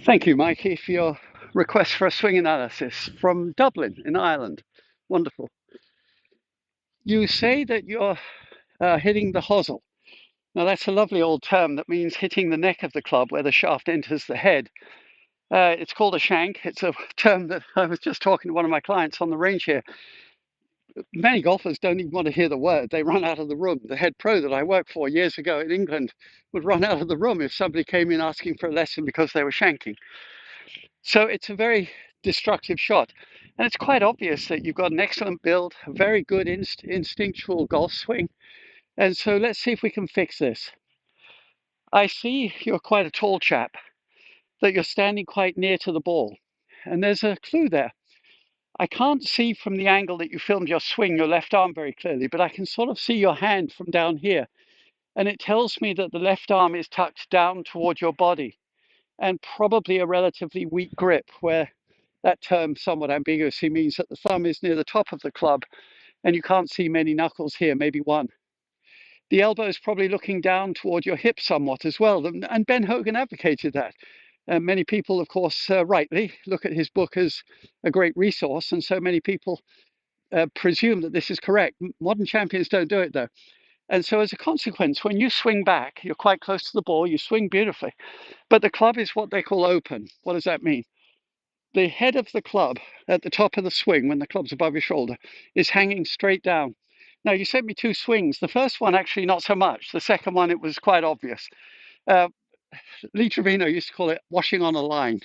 Thank you, Mikey, for your request for a swing analysis from Dublin in Ireland. Wonderful. You say that you're hitting the hosel. Now, that's a lovely old term that means hitting the neck of the club where the shaft enters the head. It's called a shank. It's a term that I was just talking to one of my clients on the range here. Many golfers don't even want to hear the word. They run out of the room. The head pro that I worked for years ago in England would run out of the room if somebody came in asking for a lesson because they were shanking. So it's a very destructive shot. And it's quite obvious that you've got an excellent build, a very good instinctual golf swing. And so let's see if we can fix this. I see you're quite a tall chap, that you're standing quite near to the ball. And there's a clue there. I can't see from the angle that you filmed your swing, your left arm very clearly, but I can sort of see your hand from down here. And it tells me that the left arm is tucked down toward your body and probably a relatively weak grip where that term somewhat ambiguously means that the thumb is near the top of the club and you can't see many knuckles here, maybe one. The elbow is probably looking down toward your hip somewhat as well. And Ben Hogan advocated that. Many people, of course, rightly look at his book as a great resource. And so many people presume that this is correct. Modern champions don't do it, though. And so as a consequence, when you swing back, you're quite close to the ball, you swing beautifully. But the club is what they call open. What does that mean? The head of the club at the top of the swing, when the club's above your shoulder, is hanging straight down. Now, you sent me two swings. The first one, actually, not so much. The second one, it was quite obvious. Uh, Lee Trevino used to call it washing on a line.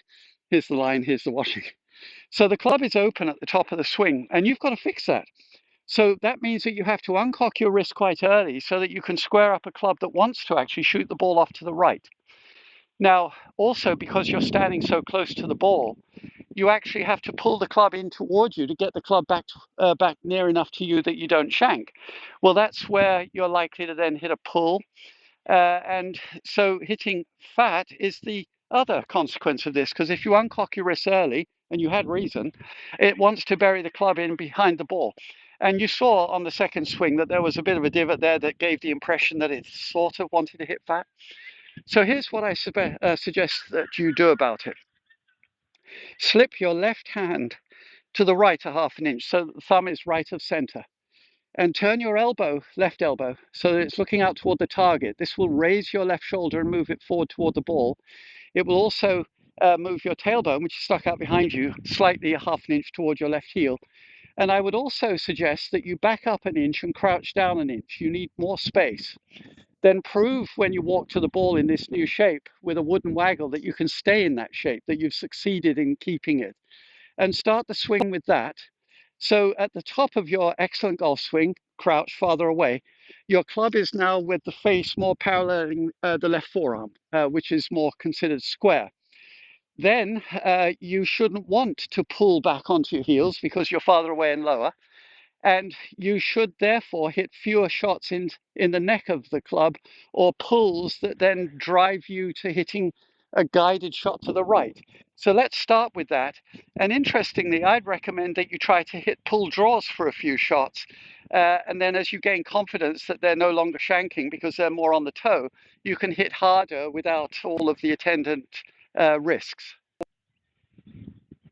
Here's the line, here's the washing. So the club is open at the top of the swing, and you've got to fix that. So that means that you have to uncock your wrist quite early so that you can square up a club that wants to actually shoot the ball off to the right. Now, also because you're standing so close to the ball, you actually have to pull the club in toward you to get the club back near enough to you that you don't shank. Well, that's where you're likely to then hit a pull. And so hitting fat is the other consequence of this, because if you uncock your wrist early, and you had reason, it wants to bury the club in behind the ball. And you saw on the second swing that there was a bit of a divot there that gave the impression that it sort of wanted to hit fat. So here's what I suggest that you do about it. Slip your left hand to the right a half an inch so that the thumb is right of center. And turn your elbow, left elbow, so that it's looking out toward the target. This will raise your left shoulder and move it forward toward the ball. It will also move your tailbone, which is stuck out behind you, slightly a half an inch toward your left heel. And I would also suggest that you back up an inch and crouch down an inch. You need more space. Then prove when you walk to the ball in this new shape with a wooden waggle that you can stay in that shape, that you've succeeded in keeping it. And start the swing with that. So at the top of your excellent golf swing, crouch farther away, your club is now with the face more paralleling the left forearm, which is more considered square. Then you shouldn't want to pull back onto your heels because you're farther away and lower. And you should therefore hit fewer shots in the neck of the club or pulls that then drive you to hitting a guided shot to the right. So let's start with that. And interestingly, I'd recommend that you try to hit pull draws for a few shots. And then as you gain confidence that they're no longer shanking because they're more on the toe, you can hit harder without all of the attendant risks.